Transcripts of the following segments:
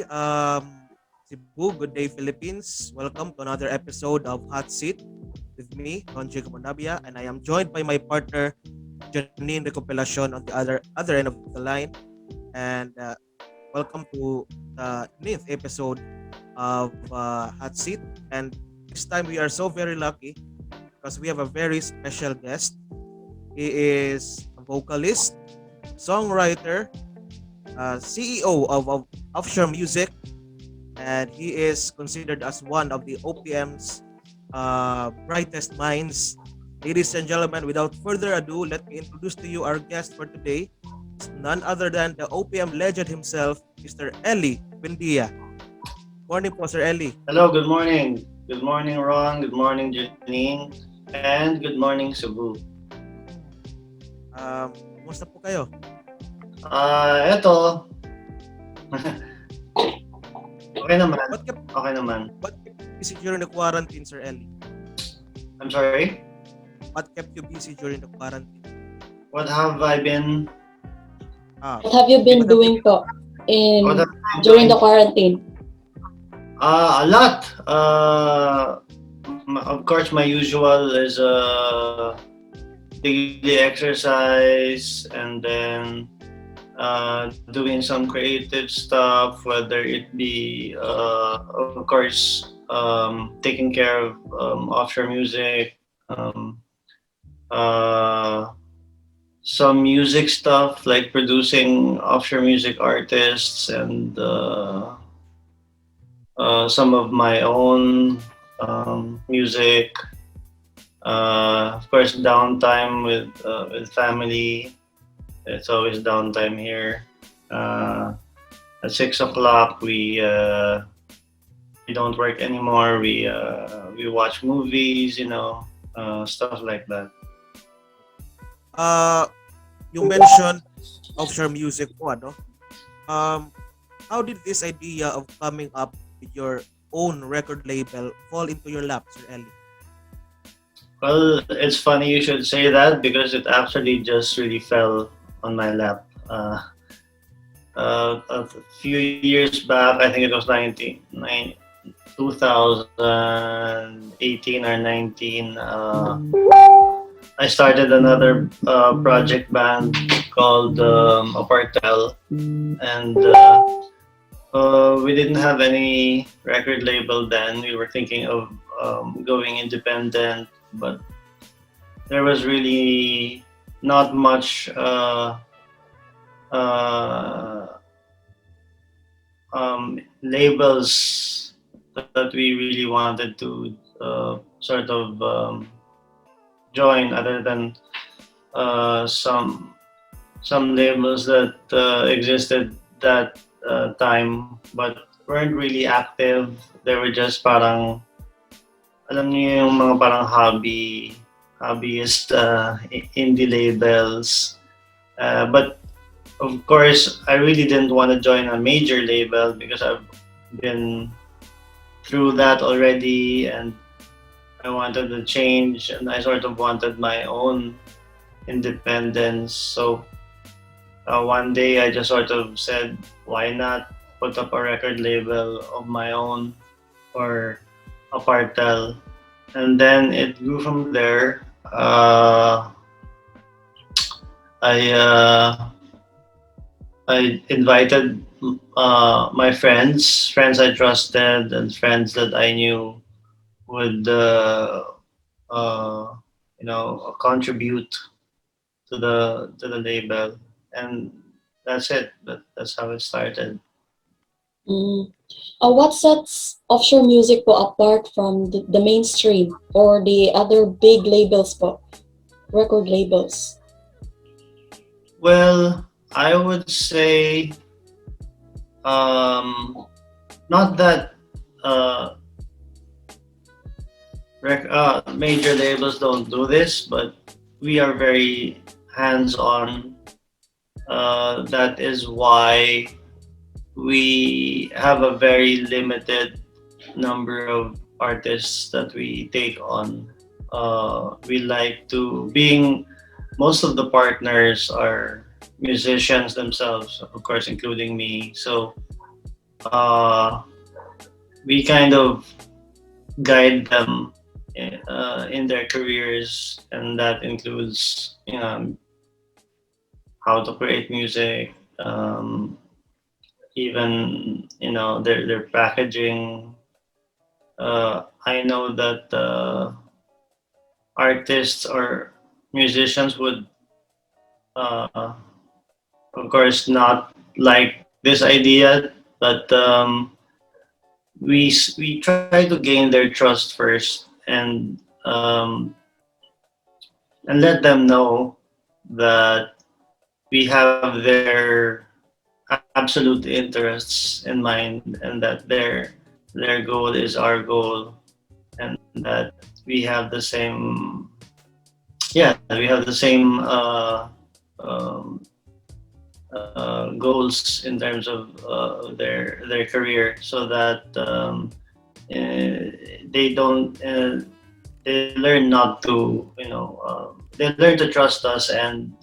Cebu. Good day, Philippines. Welcome to another episode of Hotseat with me, Jacob Unabia, and I am joined by my partner, Janine Recopelacion, on the other end of the line. And welcome to the 9th episode of Hot Seat. And this time we are so very lucky because we have a very special guest. He is a vocalist, songwriter, CEO of Offshore Music, and he is considered as one of the OPM's brightest minds. Ladies and gentlemen, without further ado, let me introduce to you our guest for today. It's none other than the OPM legend himself, Mr. Ely Buendia. Morning po, Sir Ely. Hello, good morning. Good morning, Ron. Good morning, Janine. And good morning, Cebu. Kumusta po kayo? Eto. Okay naman. What kept, Okay naman. what kept you busy during the quarantine, Sir Ely? I'm sorry? What kept you busy during the quarantine? What have I been... What have you been doing po What have I been during doing? the quarantine? A lot. Of course, my usual is daily exercise and then doing some creative stuff, whether it be, of course, taking care of offshore music, um, uh, some music stuff like producing offshore music artists and some of my own music. Of course, downtime with family. It's always downtime here. Uh, at 6 o'clock, we don't work anymore. We watch movies, stuff like that. Uh, you mentioned offshore music po, ano? Um, how did this idea of coming up with your own record label fall into your lap, Sir Ely? Well, it's funny you should say that because it actually just really fell on my lap. A few years back, I think it was 2018 or 19, I started another project band called Apartel, and we didn't have any record label then. We were thinking of going independent, but there was really not much uh, labels that we really wanted to sort of join, other than some labels that existed that time, but weren't really active. They were just parang, alam niyo yung mga parang hobbyist indie labels. But of course, I really didn't want to join a major label because I've been through that already, and I wanted to change, and I sort of wanted my own independence. So one day I just sort of said, why not put up a record label of my own, or a Partel, and then it grew from there. I I invited my friends I trusted, and friends that I knew would contribute to the label, and that's it. That's how it started. Mm. What sets offshore music po apart from the mainstream or the other big labels po, record labels? Well, I would say not that uh, major labels don't do this, but we are very hands-on. That is why we have a very limited number of artists that we take on. We like to being most of the partners are musicians themselves, of course, including me. So uh, we kind of guide them in their careers, and that includes how to create music, even their packaging. I know that artists or musicians would, uh, of course, not like this idea, but we try to gain their trust first, um, and let them know that we have their absolute interests in mind, and that their goal is our goal, and that we have the same, we have the same um, goals in terms of their career, so that they don't they learn not to they learn to trust us, and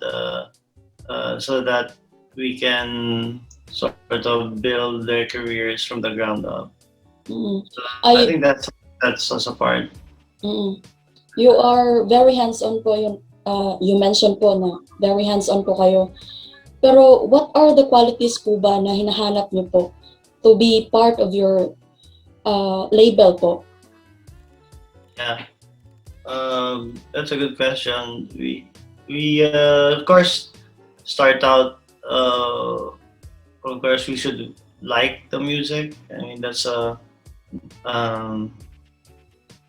so that we can sort of build their careers from the ground up. Mm. So I I think that's also part. mm. You are very hands-on po yun. You mentioned po na very hands-on po kayo. Pero what are the qualities po ba na hinahanap niyo po to be part of your label po? Yeah, that's a good question. We of course start out. Of course, we should like the music. I mean, um,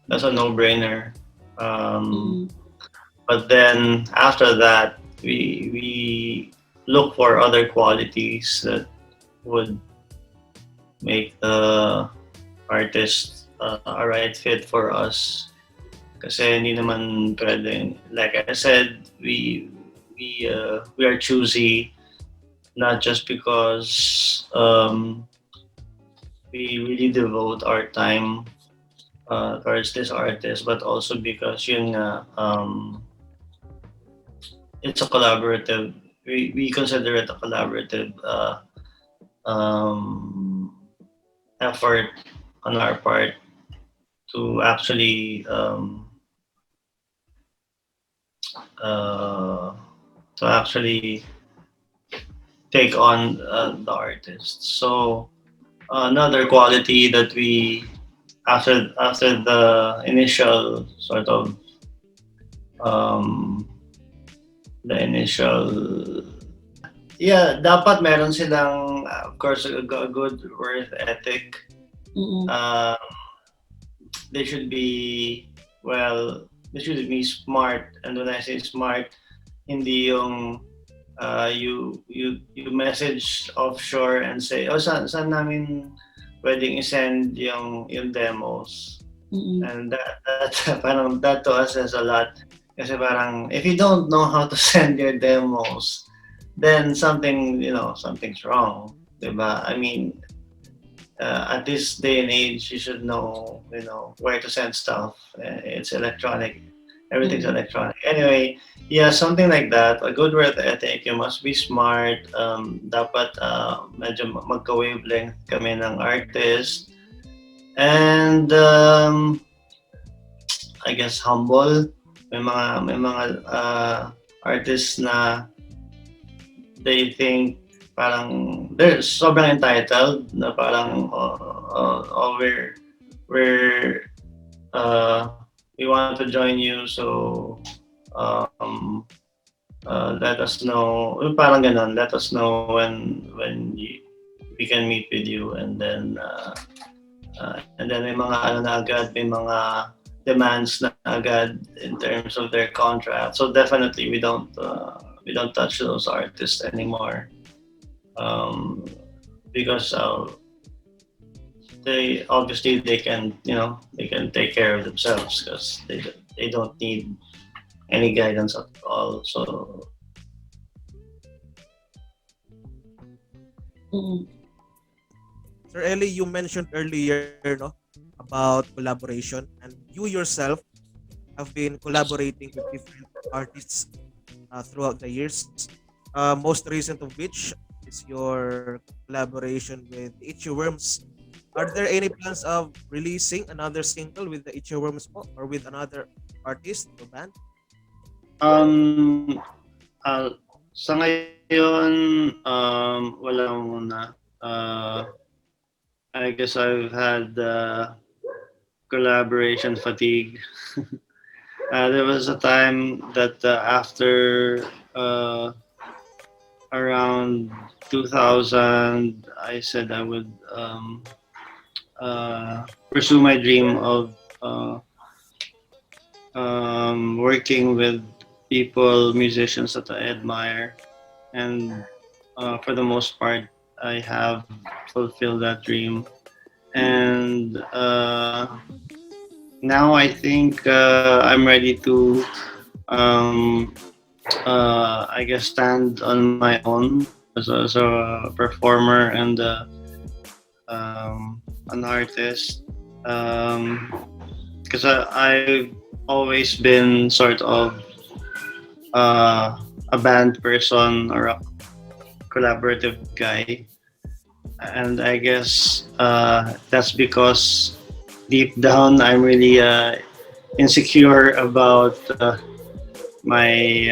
that's a no-brainer. Um, Mm. but then after that, we look for other qualities that would make the artist a right fit for us. Kasi hindi naman pwedeng, like I said, we are choosy, not just because we really devote our time towards this artist, but also because yun nga, it's a collaborative. We consider it a collaborative um, effort on our part to actually uh, take on the artist. So another quality that we, after the initial sort of um, the initial dapat meron silang of course a good work ethic. Mm. Uh, they should be they should be smart, and when I say smart, hindi yung you message offshore and say, oh, saan namin pwedeng i-send yung demos. Mm. And that parang that to us says a lot. Kasi parang if you don't know how to send your demos, then something's wrong, diba? I mean, at this day and age, you should know where to send stuff. It's electronic. Everything's Mm. electronic. Anyway, yeah, something like that. A good work ethic. You must be smart. Dapat medyo magka-wavelength kami ng artist. And I guess humble. May mga artists na they think parang they're sobrang entitled, na parang we're we want to join you, so let us know, parang ganon, let us know we can meet with you, and then may mga ano na agad, may mga demands na agad in terms of their contract. So definitely we don't touch those artists anymore, because they obviously they can take care of themselves, because they don't need any guidance at all. So Mm. Sir Eli, you mentioned earlier, no, about collaboration, and you yourself have been collaborating with different artists throughout the years. Most recent of which is your collaboration with the Itchy Worms. Are there any plans of releasing another single with the Itchy Worms po, or with another artist or band? Um, sa ngayon, wala muna. I guess I've had collaboration fatigue. There was a time that after uh, around 2000, I said I would pursue my dream of uh, working with people, musicians that I admire, and for the most part, I have fulfilled that dream. And now I think I'm ready to, um, I guess, stand on my own as a performer and an artist. Because I've always been sort of a band person or a collaborative guy, and I guess that's because deep down I'm really insecure about my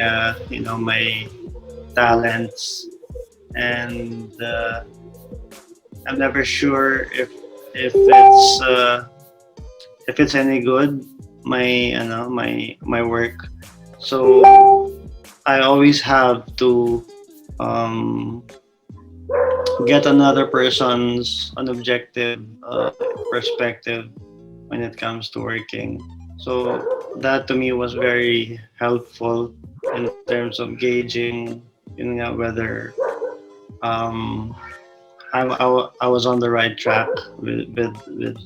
my talents, and I'm never sure if it's any good, my work. So I always have to um, get another person's an objective perspective when it comes to working. So that to me was very helpful in terms of gauging, whether um, I was on the right track with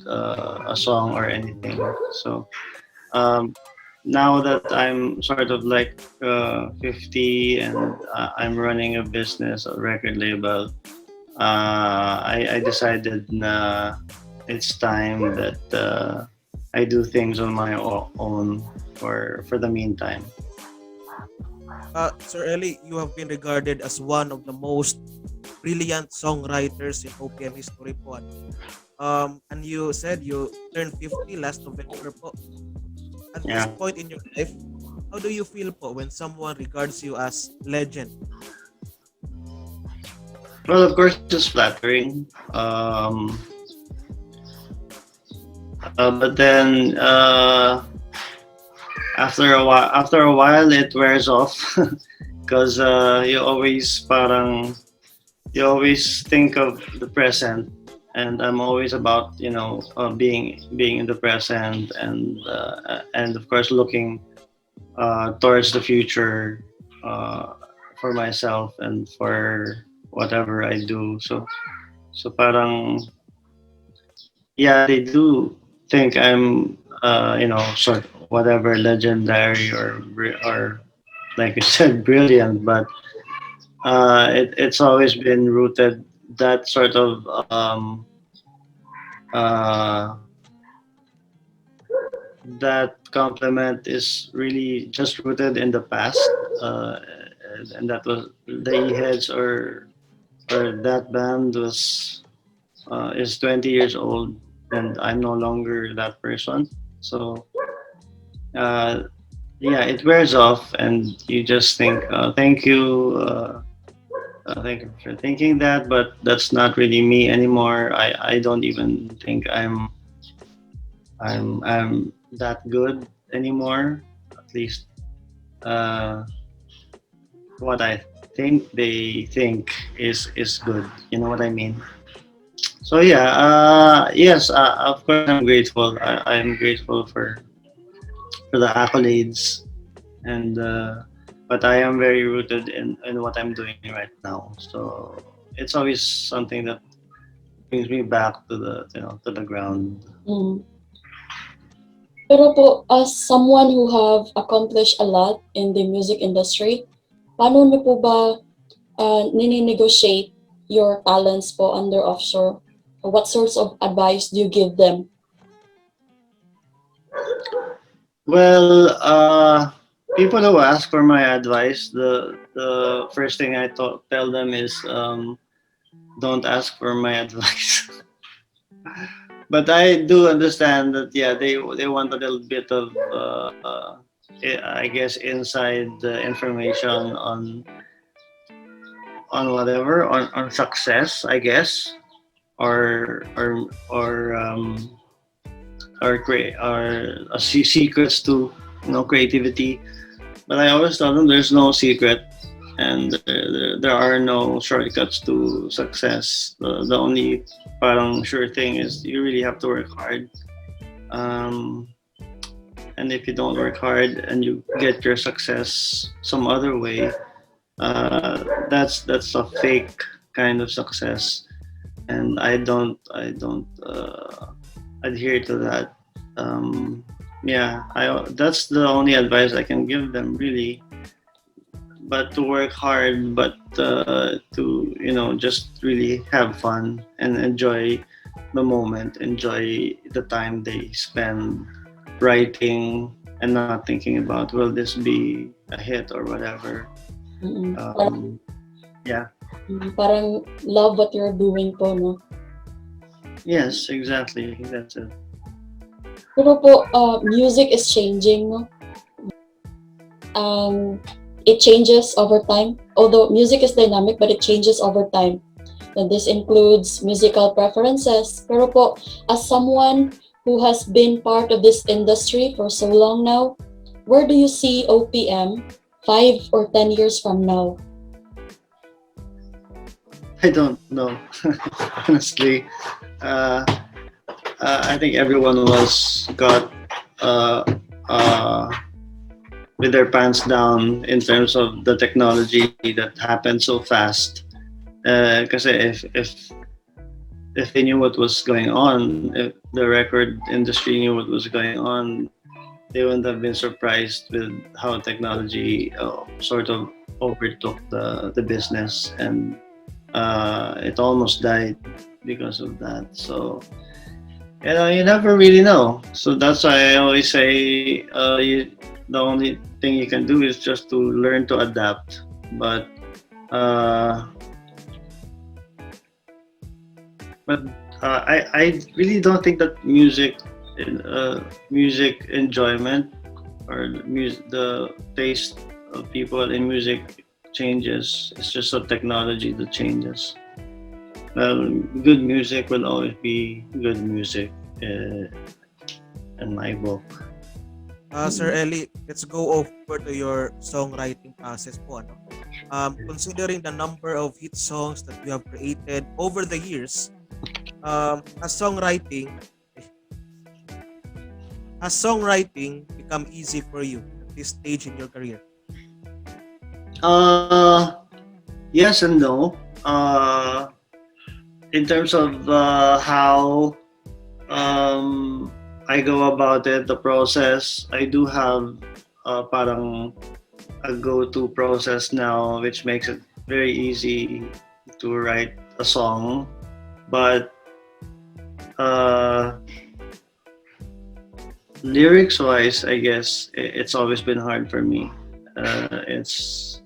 a song or anything. So um, now that I'm sort of like 50 and I'm running a business, a record label, I decided na it's time that I do things on my own for the meantime. Sir Eli, you have been regarded as one of the most brilliant songwriters in OPM history po. Ano? And you said you turned 50 last November po. At this Yeah. point in your life, how do you feel po when someone regards you as legend? Well, of course, it's flattering. But then after a while, it wears off because you always think of the present, and I'm always about being in the present, and of course looking towards the future for myself and for whatever I do. So parang yeah, they do think I'm sort of whatever legendary or like you said brilliant, but it's always been rooted that sort of uh, that compliment is really just rooted in the past, uh, and that was the heads or that band was is 20 years old, and I'm no longer that person. So uh, yeah, it wears off, and you just think, thank you for thinking that, but that's not really me anymore. I don't even think I'm that good anymore. At least uh, what I think they think is good. You know what I mean? So yeah, yes, of course I'm grateful. I'm grateful for the accolades, and but I am very rooted in what I'm doing right now. So it's always something that brings me back to the ground. Mm. Pero po, as someone who have accomplished a lot in the music industry, paano niyo po ba nini-negotiate your talents po under offshore? What sorts of advice do you give them? Well, people who ask for my advice, the first thing I tell them is don't ask for my advice. But I do understand that yeah, they want a little bit of I guess inside information on whatever on success, I guess, or create or secrets to creativity. But I always tell them there's no secret, and there are no shortcuts to success. The only parang sure thing is you really have to work hard. Um, and if you don't work hard and you get your success some other way, that's a fake kind of success, and I don't adhere to that. Um, yeah, I that's the only advice I can give them really. But to work hard, but to just really have fun and enjoy the moment, enjoy the time they spend writing and not thinking about will this be a hit or whatever. Parang, Um, yeah. parang love what you're doing po, no? Yes, exactly. That's it. Pero po, music is changing, no? It changes over time. Although music is dynamic, but it changes over time. And this includes musical preferences. Pero po, as someone who has been part of this industry for so long now, where do you see OPM 5 or 10 years from now? I don't know. Honestly, uh, I think everyone was got uh, uh, with their pants down in terms of the technology that happened so fast. Because if they knew what was going on, if the record industry knew what was going on, they wouldn't have been surprised with how technology sort of overtook the business, and it almost died because of that. So you never really know. So that's why I always say the only thing you can do is just to learn to adapt. But uh, but I really don't think that music enjoyment or the taste of people in music changes. It's just a technology that changes. Well, good music will always be good music in my book. Sir Eli, let's go over to your songwriting process po. Ano? Considering the number of hit songs that you have created over the years, has songwriting become easy for you at this stage in your career? Uh, yes and no. In terms of how I go about it, the process, I do have parang a go-to process now, which makes it very easy to write a song. But uh, lyrics-wise, I guess it's always been hard for me. Uh, it's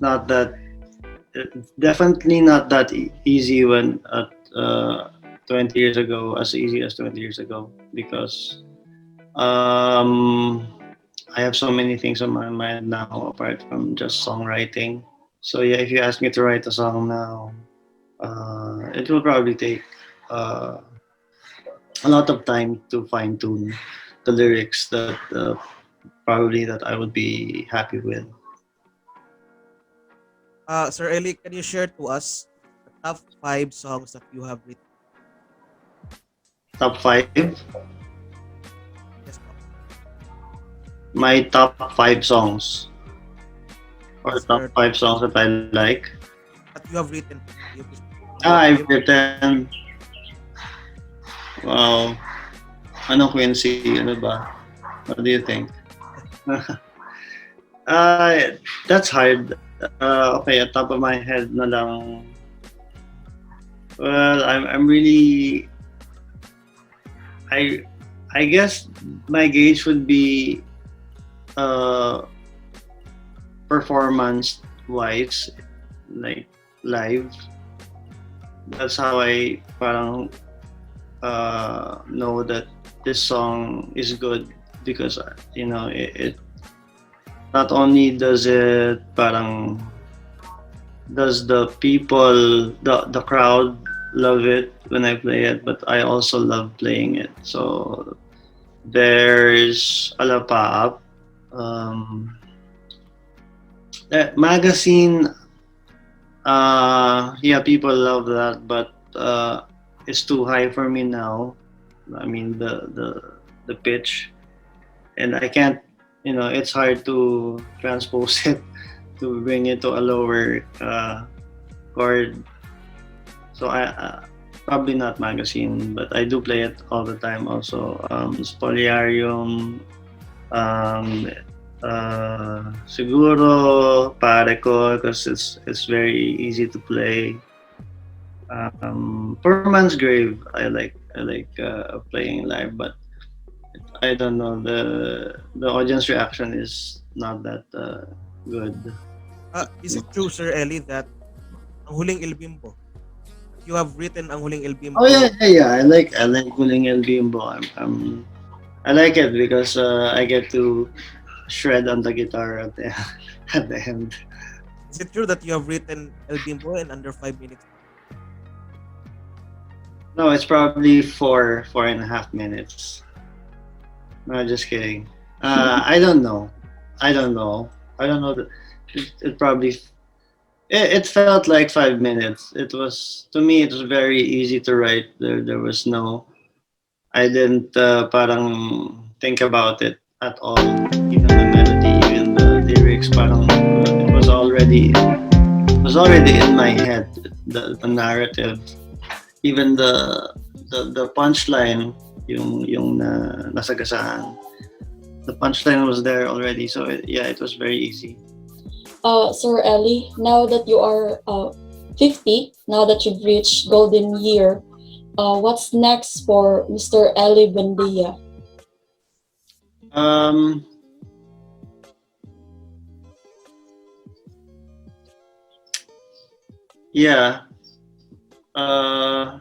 not that definitely not that easy when at 20 years ago, as easy as 20 years ago, because I have so many things on my mind now apart from just songwriting. So yeah, if you ask me to write a song now, it will probably take uh, a lot of time to fine tune the lyrics that probably that I would be happy with. Sir Eli, can you share to us the top 5 songs that you have written? Top five, Yes, po. my top five songs or Yes, top sir. five songs that I like. That you have written. You, I've you, written. Wow. Anong Quincy? Ano ba? What do you think? That's hard. Okay, at top of my head na lang. Well, I'm really I I guess my gauge would be uh, performance wise, like live. That's how I parang know that this song is good because it not only does it parang does the people the crowd love it when I play it, but I also love playing it. So there's Alapap, um, magazine. Yeah, people love that, but it's too high for me now. I mean the pitch, and I can't. It's hard to transpose it to bring it to a lower chord. So I probably not magazine, but I do play it all the time. Also, Spoliarium, um, siguro pare ko because it's very easy to play. Poor Man's Grave, I like playing live, but I don't know the audience reaction is not that good. Is it true, Sir Ellie, that ang huling El Bimbo, that you have written ang huling El Oh yeah, Bimbo? yeah, yeah. I like Guling El Bimbo. I like it because I get to shred on the guitar at the at the end. Is it true that you have written El Bimbo in under 5 minutes? No, it's probably 4.5 minutes. No, just kidding. I don't know. I don't know. I don't know. It probably it felt like 5 minutes. It was to me. It was very easy to write. There was no. I didn't parang think about it at all. Even the melody, even the lyrics. Parang it was already in my head. The narrative, even the punchline, yung nasagasaan. The punchline was there already, so yeah, it was very easy. Sir Ellie, now that you are 50, now that you've reached golden year, what's next for Mr. Ely Buendia? Um, yeah, I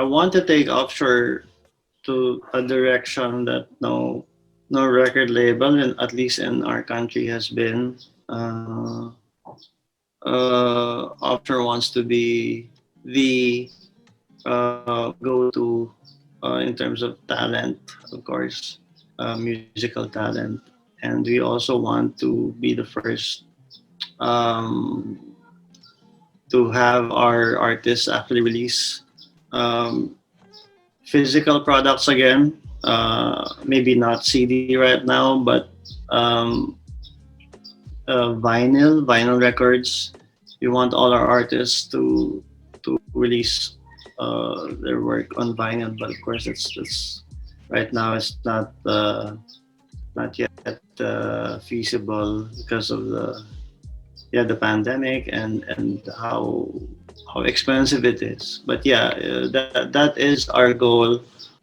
want to take offshore to a direction that no record label, and at least in our country, has been. Offshore wants to be the go-to in terms of talent, of course, musical talent, and we also want to be the first um, to have our artists actually release um, physical products again. Maybe not CD right now, but um, vinyl records. We want all our artists to release their work on vinyl, but of course it's right now it's not yet feasible because of the pandemic and how expensive it is. But yeah, that is our goal.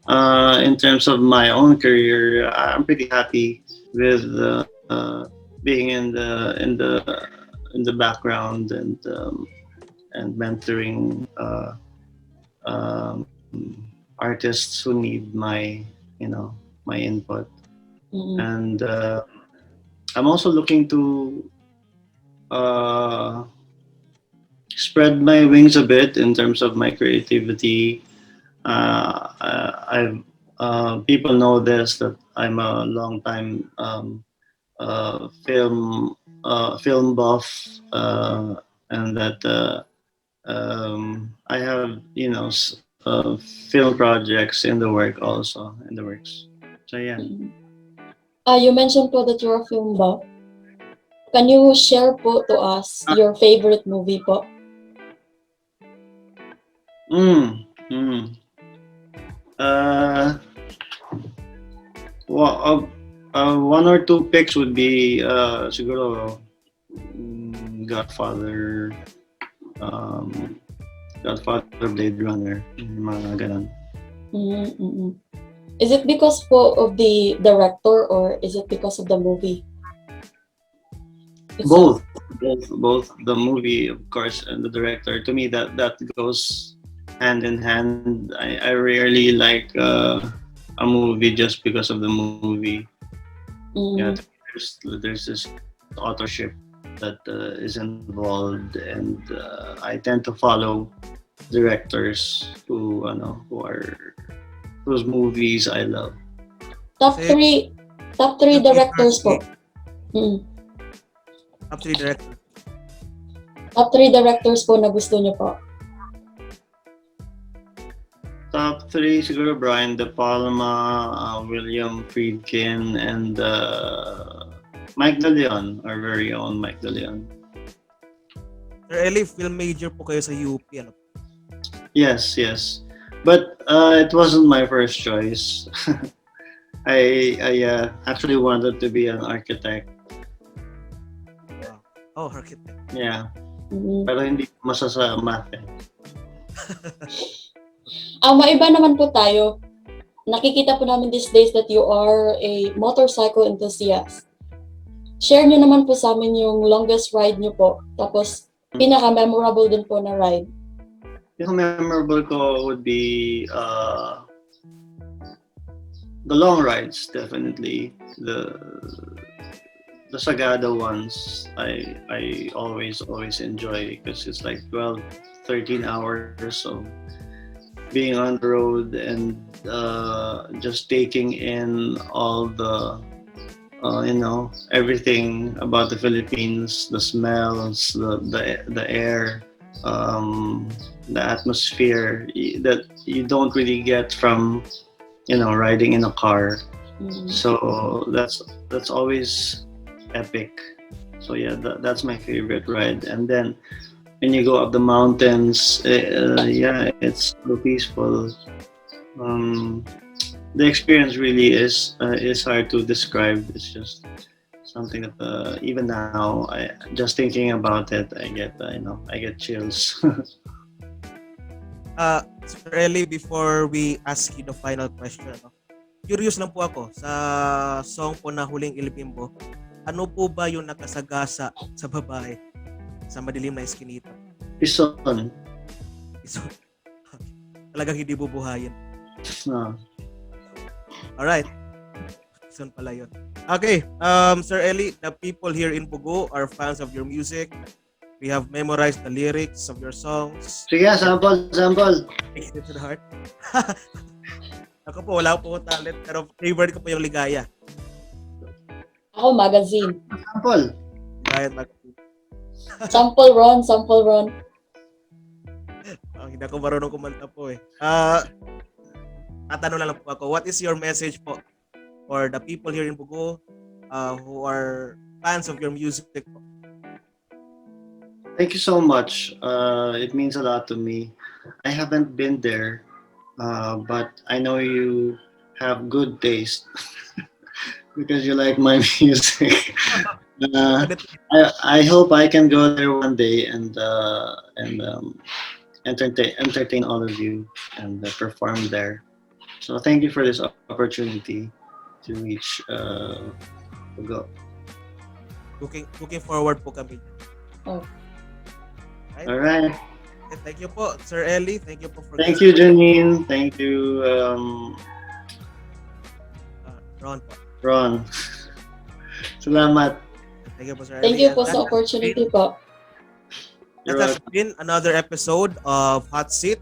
In terms of my own career, I'm pretty happy with being in the background and mentoring artists who need my input. Mm-hmm. And I'm also looking to uh, spread my wings a bit in terms of my creativity. I've People know this that I'm a long time film buff, and that I have film projects in the works. So yeah. Mm-hmm. You mentioned po that you're a film buff. Can you share po to us Ah, your favorite movie po? mm, mm. Uh, well, one or two picks would be siguro Godfather, um, Godfather, Blade Runner, mga ganun. Mm-hmm. Is it because po of the director or is it because of the movie? itself? Both the movie, of course, and the director. To me, that goes hand in hand. I rarely like a movie just because of the movie. Yeah, Mm, there's this authorship that is involved, and I tend to follow directors who are whose movies I love. top Kasi three, top three if directors po. asking, Mm, top 3 director. top three directors po na gusto niyo po. Top three, siguro Brian De Palma, William Friedkin, and Mike De Leon, our very own Mike De Leon. Sir Eli, film major po kayo sa UP. Ano? Yes, yes. But it wasn't my first choice. I actually wanted to be an architect. Wow. Oh, architect. Yeah. Mm. Pero hindi ko masasa math eh. Maiba naman po tayo. Nakikita po namin these days that you are a motorcycle enthusiast. Share nyo naman po sa amin yung longest ride nyo po. Tapos, pinaka-memorable din po na ride. Yung memorable ko would be the long rides, definitely. The Sagada ones, I always enjoy because it's like 12, 13 hours of being on the road and just taking in all the everything about the Philippines, the smells, the air, the atmosphere that you don't really get from riding in a car. Mm. So that's always epic. So yeah, that's my favorite ride. And then when you go up the mountains, yeah, it's so peaceful. The experience really is hard to describe. It's just something that even now, just thinking about it, I get chills. Sir Eli, before we ask you the final question, curious lang po ako sa song po na Huling Ilibimbo. Ano po ba yung nakasagasa sa babae sa madilim na eskinita? Pison. So, talagang hindi bubuhayin. No. Alright. Pison pala yun. Okay, Sir Eli, the people here in Bogo are fans of your music. We have memorized the lyrics of your songs. Sige, sample. Take it to the heart. Ako po, wala po talent, pero favorite ko po yung Ligaya. Ako, magazine. Sample. Ligaya at Magazine. Sample Ron. Hindi ako marunong kumanta po eh. Tatanong lang po ako, what is your message po for the people here in Bogo who are fans of your music po? Thank you so much. It means a lot to me. I haven't been there, but I know you have good taste because you like my music. I hope I can go there one day and entertain all of you and perform there. So thank you for this opportunity to reach Bogo. Looking forward po kami. Oh. Right? All right. Thank you po, Sir Eli. Thank you po for Thank you, Janine. Thank you, Ron po. Ron. Salamat. Thank you po, Sir Thank Eli. you po sa opportunity po. That has been another episode of Hotseat.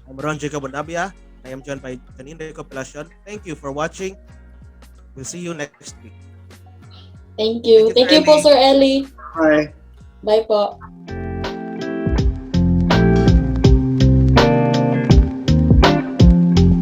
I'm Jacob Unabia. I am joined by Janine Recopelacion. Thank you for watching. We'll see you next week. Thank you. Thank you po, Sir Eli. Bye. Bye po.